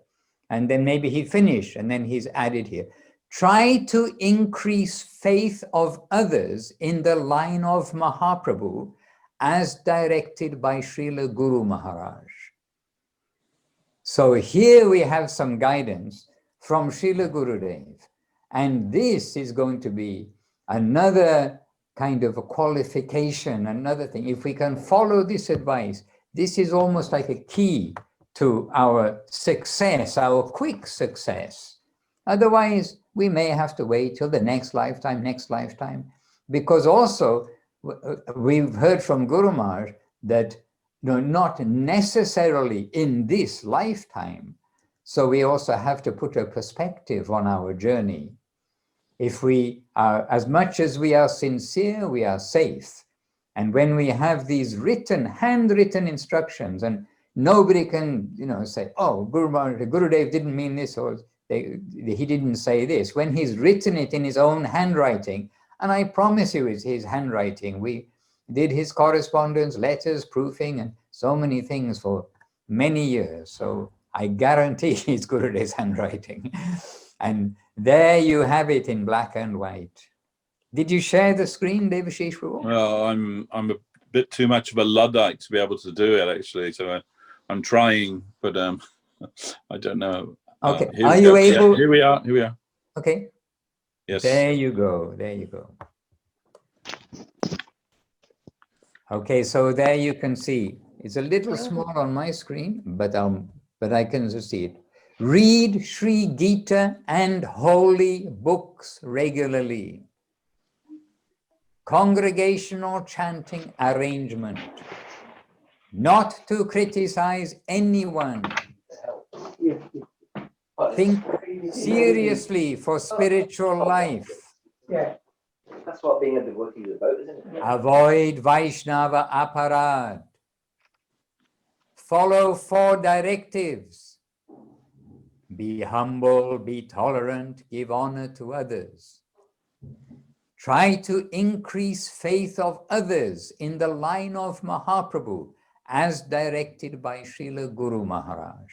and then maybe he finished, and then he's added here. Try to increase faith of others in the line of Mahaprabhu as directed by Srila Guru Maharaj. So here we have some guidance from Srila Gurudev. And this is going to be another kind of a qualification, another thing. If we can follow this advice, this is almost like a key to our success, our quick success. Otherwise, we may have to wait till the next lifetime, because also we've heard from Guru Maharaj that not necessarily in this lifetime. So we also have to put a perspective on our journey. If we are, as much as we are sincere, we are safe. And when we have these handwritten instructions, and nobody can, say, oh, Gurudev didn't mean this, or he didn't say this. When he's written it in his own handwriting, and I promise you it's his handwriting. We did his correspondence, letters, proofing, and so many things for many years. So I guarantee it's Gurudev's handwriting. And there you have it in black and white. Did you share the screen, Devashis Prabhu? Well, I'm a bit too much of a Luddite to be able to do it, actually. So I'm trying, but I don't know. Okay, Here are we you go. able? Yeah, here we are. Here we are. Okay, Yes. there you go. There you go. Okay, so there you can see. It's a little small on my screen, but I can see it. Read Sri Gita and holy books regularly. Congregational chanting arrangement. Not to criticize anyone. Think seriously for spiritual life. Yeah, that's what being a devotee is about, isn't it? Avoid vaishnava aparadha. Follow 4 directives. Be humble, be tolerant, give honor to others. Try to increase faith of others in the line of Mahaprabhu as directed by Srila Guru Maharaj.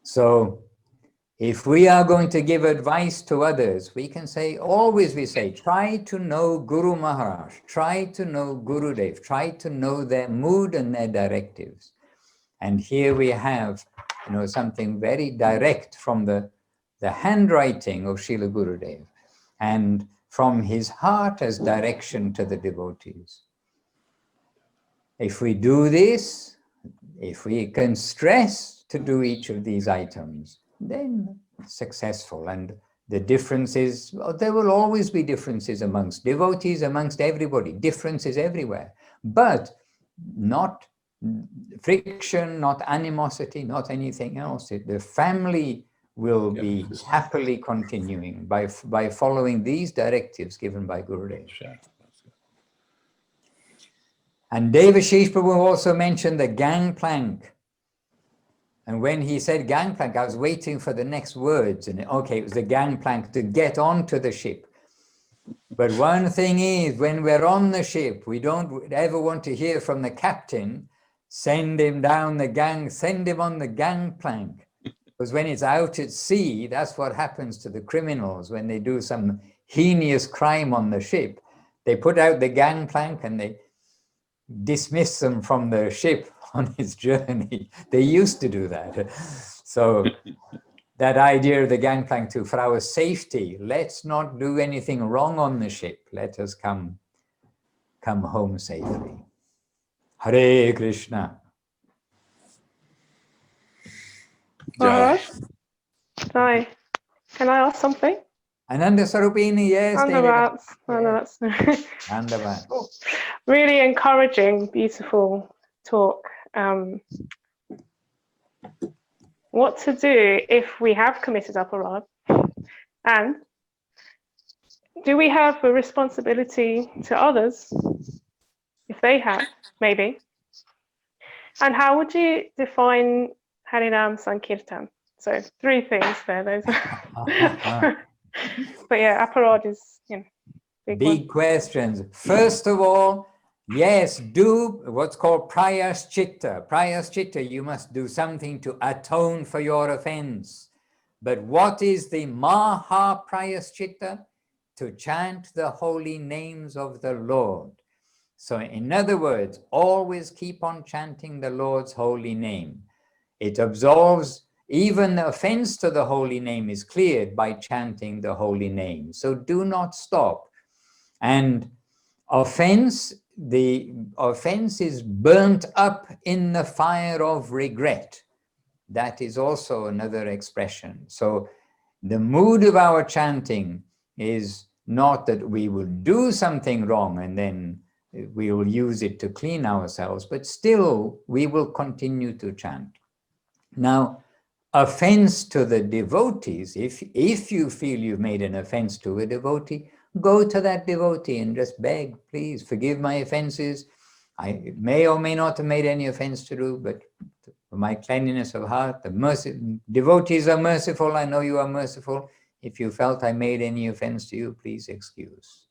So, if we are going to give advice to others, we can say, always we say, try to know Guru Maharaj, try to know Gurudev, try to know their mood and their directives. And here we have, something very direct from the handwriting of Srila Gurudev and from his heart as direction to the devotees. If we do this, if we can stress to do each of these items, then successful. And the differences, there will always be differences amongst devotees, amongst everybody, differences everywhere, but not friction, not animosity, not anything else. The family will be happily continuing by following these directives given by Gurudev. And Devashis Prabhu also mentioned the gangplank. And when he said gangplank, I was waiting for the next words. And okay, it was the gangplank to get onto the ship. But one thing is, when we're on the ship, we don't ever want to hear from the captain, send him down the send him on the gangplank. Because when it's out at sea, that's what happens to the criminals when they do some heinous crime on the ship. They put out the gangplank and they dismiss them from the ship on its journey. They used to do that. So that idea of the gangplank too, for our safety, let's not do anything wrong on the ship. Let us come home safely. Hare Krishna. Maharaj, hi. Can I ask something? Ananda Sarupini, yes, David. That's really encouraging, beautiful talk. What to do if we have committed aparadha, and do we have a responsibility to others if they have, maybe? And how would you define Harinam Sankirtan? So 3 things there. Those. But yeah, aparadha is big questions. First of all, yes, do what's called prayaschitta. Prayaschitta, you must do something to atone for your offense. But what is the Mahaprayaschitta? To chant the holy names of the Lord. So in other words, always keep on chanting the Lord's holy name. It absolves, even the offense to the holy name is cleared by chanting the holy name. So do not stop. And the offense is burnt up in the fire of regret. That is also another expression. So the mood of our chanting is not that we will do something wrong and then we will use it to clean ourselves, but still we will continue to chant. Now, offense to the devotees, if you feel you've made an offense to a devotee, go to that devotee and just beg, please forgive my offenses. I may or may not have made any offense to you, but for my cleanliness of heart, devotees are merciful. I know you are merciful. If you felt I made any offense to you, please excuse.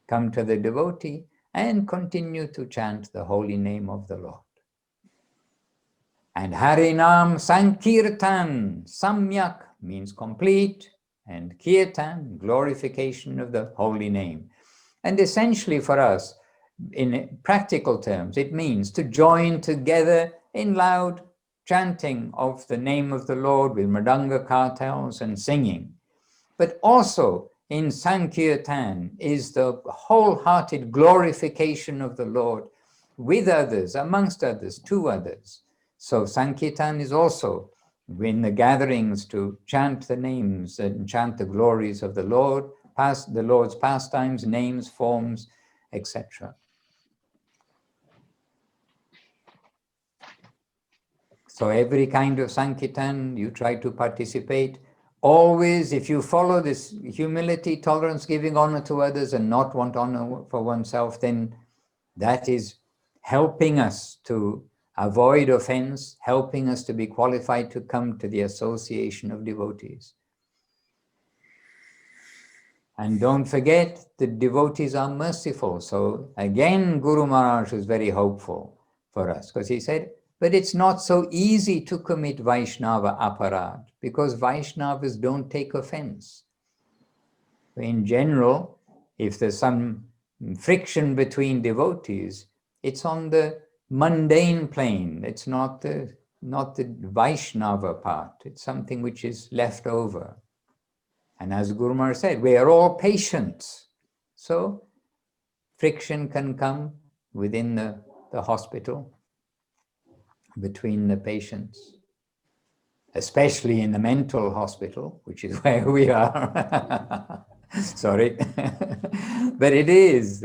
Come to the devotee and continue to chant the holy name of the Lord. And Harinam Sankirtan, Samyak means complete, and kirtan, glorification of the holy name. And essentially for us, in practical terms, it means to join together in loud chanting of the name of the Lord with mridanga kartals and singing. But also in Sankirtan is the wholehearted glorification of the Lord with others, amongst others, to others. So Sankirtan is also in the gatherings to chant the names and chant the glories of the Lord, the Lord's pastimes, names, forms, etc. So every kind of Sankirtan, you try to participate. Always, if you follow this humility, tolerance, giving honor to others and not want honor for oneself, then that is helping us to avoid offense, helping us to be qualified to come to the association of devotees. And don't forget, the devotees are merciful. So again, Guru Maharaj was very hopeful for us, because he said, but it's not so easy to commit vaishnava aparadha, because Vaishnavas don't take offense. In general, if there's some friction between devotees, it's on the mundane plane. It's not the Vaishnava part. It's something which is left over. And as Guru Maharaj said, we are all patients. So friction can come within the hospital, between the patients, especially in the mental hospital, which is where we are. Sorry. But it is.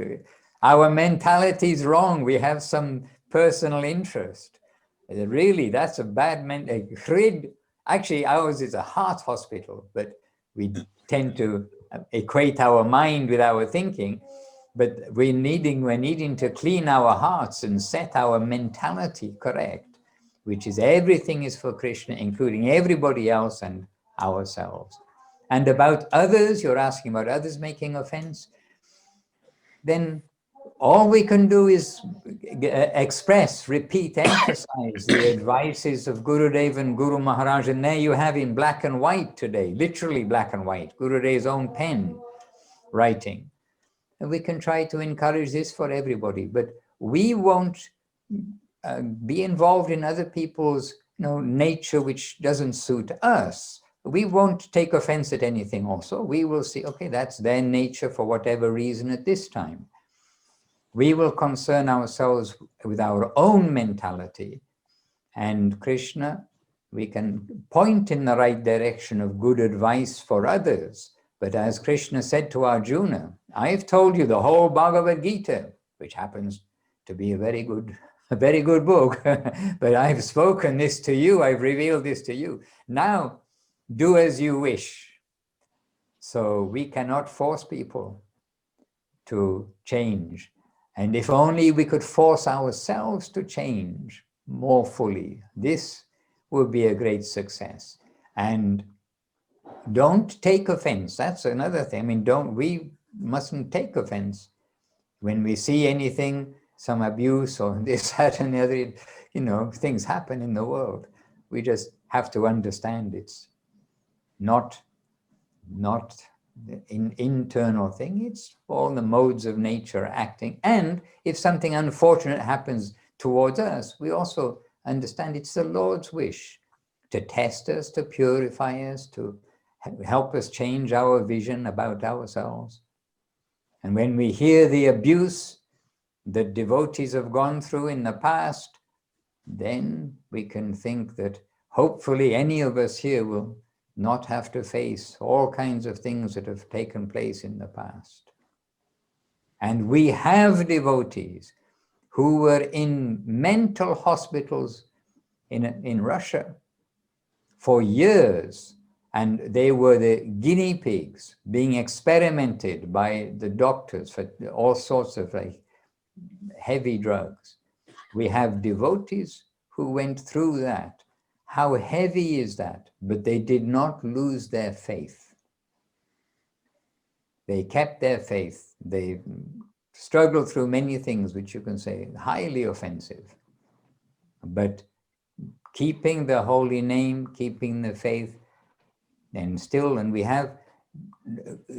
Our mentality is wrong. We have some personal interest. Really, that's a bad mentality. Actually, ours is a heart hospital, but we tend to equate our mind with our thinking. But we're needing to clean our hearts and set our mentality correct, which is everything is for Krishna, including everybody else and ourselves. And about others, you're asking about others making offense, then all we can do is express, repeat, emphasize the advices of Gurudev and Guru Maharaj. And there you have in black and white today, literally black and white, Gurudev's own pen writing. And we can try to encourage this for everybody, but we won't be involved in other people's nature which doesn't suit us. We won't take offense at anything also. We will see, okay, that's their nature for whatever reason at this time. We will concern ourselves with our own mentality. And Krishna, we can point in the right direction of good advice for others. But as Krishna said to Arjuna, I've told you the whole Bhagavad Gita, which happens to be a very good book, but I've spoken this to you, I've revealed this to you. Now, do as you wish. So we cannot force people to change. And if only we could force ourselves to change more fully, this would be a great success. And don't take offense. That's another thing. I mean, we mustn't take offense. When we see anything, some abuse or this, that, and the other, things happen in the world. We just have to understand it's not an internal thing. It's all the modes of nature acting. And if something unfortunate happens towards us, we also understand it's the Lord's wish to test us, to purify us, to help us change our vision about ourselves. And when we hear the abuse that devotees have gone through in the past, then we can think that hopefully any of us here will not have to face all kinds of things that have taken place in the past. And we have devotees who were in mental hospitals in Russia for years, and they were the guinea pigs being experimented by the doctors for all sorts of heavy drugs. We have devotees who went through that. How heavy is that? But they did not lose their faith. They kept their faith. They struggled through many things which you can say highly offensive. But keeping the holy name, keeping the faith, and we have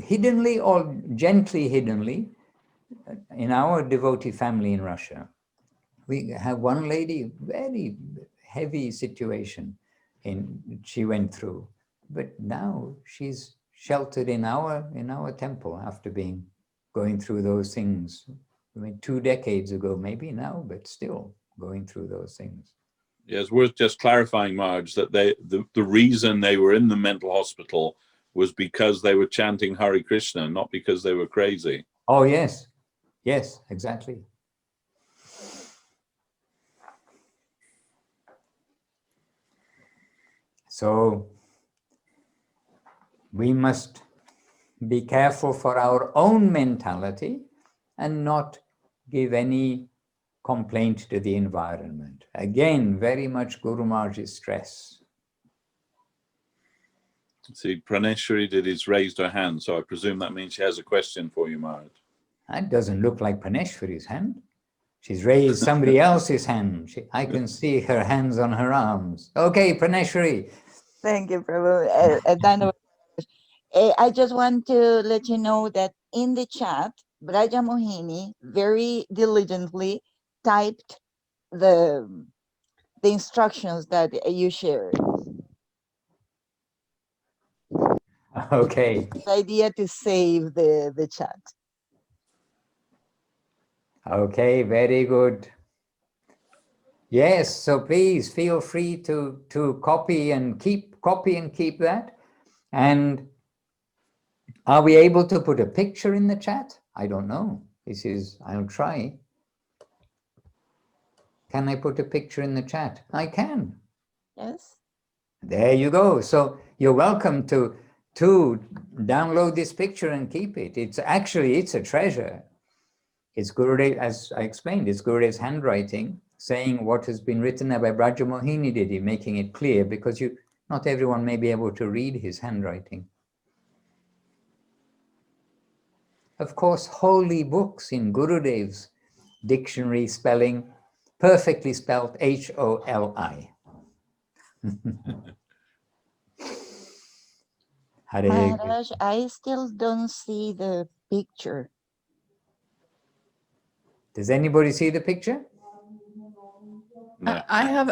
hiddenly or gently hiddenly, in our devotee family in Russia, we have one lady, very heavy situation she went through, but now she's sheltered in our temple after going through those things. I mean, 2 decades ago, maybe now, but still going through those things. Yeah, it's worth just clarifying, Marge, that the reason they were in the mental hospital was because they were chanting Hare Krishna, not because they were crazy. Oh, yes. Yes, exactly. So we must be careful for our own mentality and not give any complaint to the environment. Again, very much Guru Maharaj's stress. See, Praneshwari did his raised her hand, so I presume that means she has a question for you, Maharaj. That doesn't look like Praneshwari's hand. She's raised somebody else's hand. I can see her hands on her arms. Okay, Praneshwari. Thank you, Prabhu. I just want to let you know that in the chat, Braja Mohini very diligently typed the instructions that you shared. Okay. The idea to save the chat. Okay, very good. Yes, so please feel free to copy and keep that. And are we able to put a picture in the chat? I don't know. I'll try. Can I put a picture in the chat? I can. Yes. There you go. So you're welcome to download this picture and keep it. It's a treasure. It's Gurudev, as I explained, it's Gurudev's handwriting, saying what has been written by Braja Mohini Didi, making it clear, because not everyone may be able to read his handwriting. Of course, holy books in Gurudev's dictionary spelling, perfectly spelled H-O-L-I. Maharaj, I still don't see the picture. Does anybody see the picture? No. I have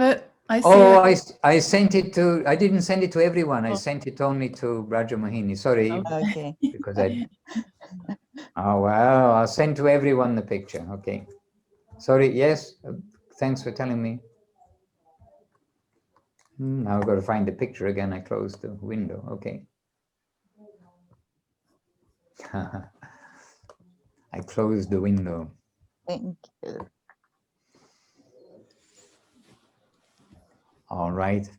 it. I see it. I sent it to, I didn't send it to everyone. I sent it only to Braja Mohini. Sorry. Okay. Because oh, well, I'll send to everyone the picture. Okay. Sorry. Yes. Thanks for telling me. Now I've got to find the picture again. I closed the window. Okay. I closed the window. Thank you. All right.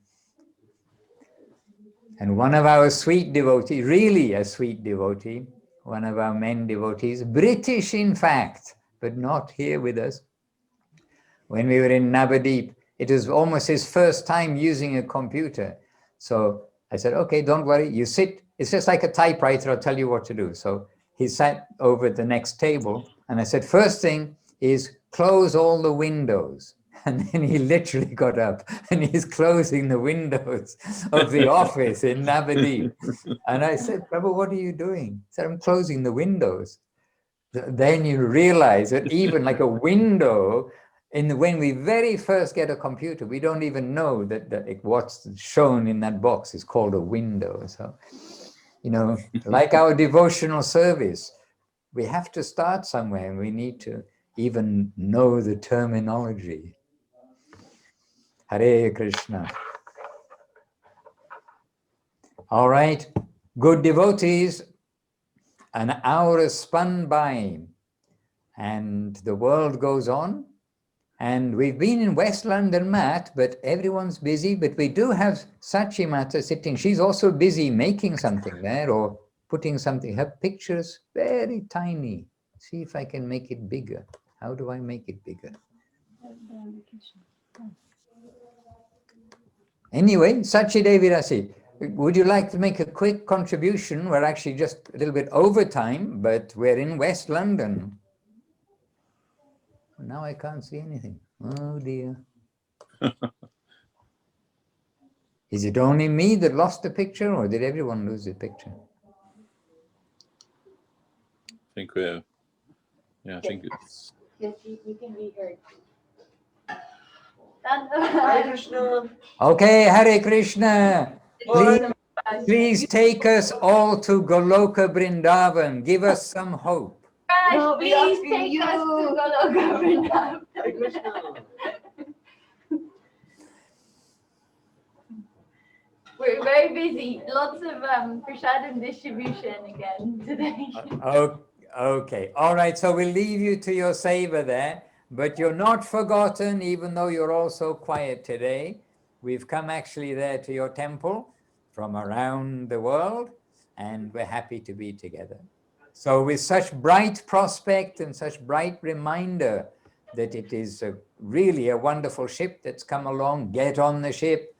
And one of our sweet devotees, really a sweet devotee, one of our men devotees, British in fact, but not here with us. When we were in Navadip, it was almost his first time using a computer. So I said, okay, don't worry, you sit. It's just like a typewriter, I'll tell you what to do. So he sat over at the next table and I said, first thing is close all the windows. And then he literally got up and he's closing the windows of the office in Navadip. And I said, Prabhu, what are you doing? He said, I'm closing the windows. Then you realize that even like a window, when we very first get a computer, we don't even know that what's shown in that box is called a window. So, like our devotional service, we have to start somewhere and we need to even know the terminology. Hare Krishna. All right, good devotees, an hour has spun by and the world goes on. And we've been in West London, Matt, but everyone's busy. But we do have Sachi Mata sitting. She's also busy making something there or putting something. Her picture's very tiny. See if I can make it bigger. How do I make it bigger? Anyway, Sachi Devirasi, would you like to make a quick contribution? We're actually just a little bit over time, but we're in West London. Now I can't see anything. Oh dear. Is it only me that lost the picture or did everyone lose the picture? think we're, yeah, I think it's. Yes, you can be heard. Hare Krishna. Okay, Hare Krishna. Please take us all to Goloka Vrindavan. Give us some hope. No, please take us to Goloka Vrindavan. Hare Krishna. We're very busy. Lots of prasadam distribution again today. Okay, all right, so we'll leave you to your seva there, but you're not forgotten, even though you're all so quiet today. We've come actually there to your temple from around the world, and we're happy to be together. So with such bright prospect and such bright reminder that it is really a wonderful ship that's come along, get on the ship.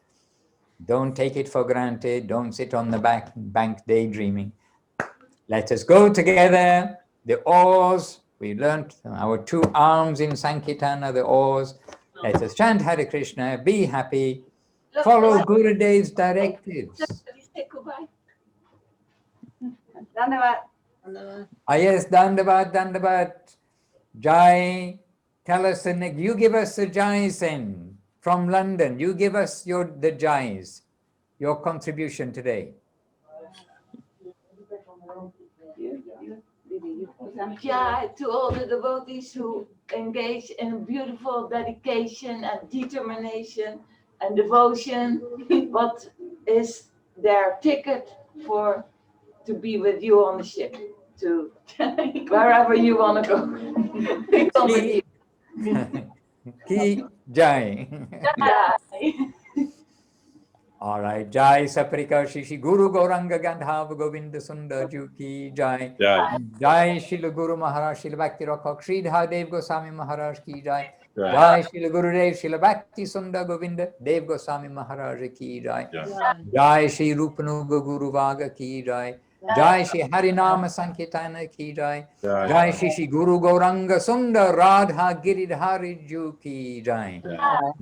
Don't take it for granted. Don't sit on the bank daydreaming. Let us go together. The oars, we learned our two arms in Sankirtana, the oars. Let us chant Hare Krishna, be happy, follow Gurudev's directives. Yes, Dandavat, Dandavat. Jai, tell us, you give us the Jai Sen from London. You give us the Jais, your contribution today. Jai to all the devotees who engage in beautiful dedication and determination and devotion. What is their ticket to be with you on the ship, to wherever you want to go? Ki Jai. All right, Jai Saprika Shishi Guru Gauranga Gandhava Govinda Sundar Ju Ki Jai. Jai Srila Guru Maharaj, Srila Bhakti Rakha Sridhar Dev Goswami Maharaj Ki Jai. Jai Srila Gurudev, Srila Bhakti Sundar Govinda Dev Goswami Maharaj Ki Jai. Jai Shri Rupanuga Guru Vaga Ki Jai. Jai Shri Harinama Sankirtana Ki Jai. Jai Shri Guru Gauranga Sundar Radha Giridhari Ju Ki Jai.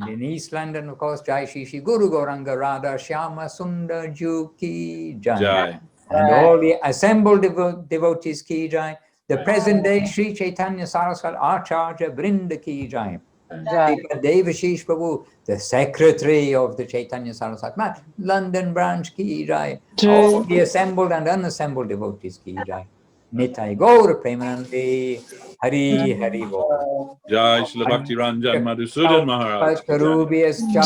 In East London, of course, Jai Shri Guru Gauranga Radha Shyama Sundar Ju Ki Jai. And all the assembled devotees Ki Jai. The present day Sri Chaitanya Saraswat Acharya Vrinda Ki Jai. Sripad Devashis Prabhu, the secretary of the Chaitanya Saraswat Math, London branch Ki Jai. All the assembled and unassembled devotees Ki Jai. Nitai Gaur Premanande Hari Hari Bol. Jai Srila Bhakti Ranjan Madhusudan Maharaj. Karubhyas cha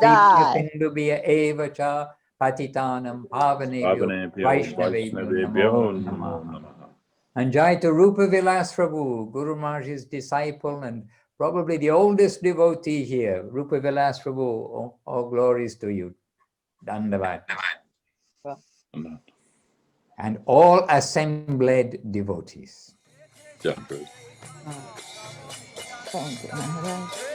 Dipyapindubhya eva cha Patitanam Pavanebhyo Vaishnavebhyo Namo Namah. And Jai to Rupa Vilas Prabhu, Guru Maharaj's disciple and probably the oldest devotee here. Rupa Vilas Prabhu, all glories to you. Dandavat. And all assembled devotees. Yeah. Thank you, Maharaj.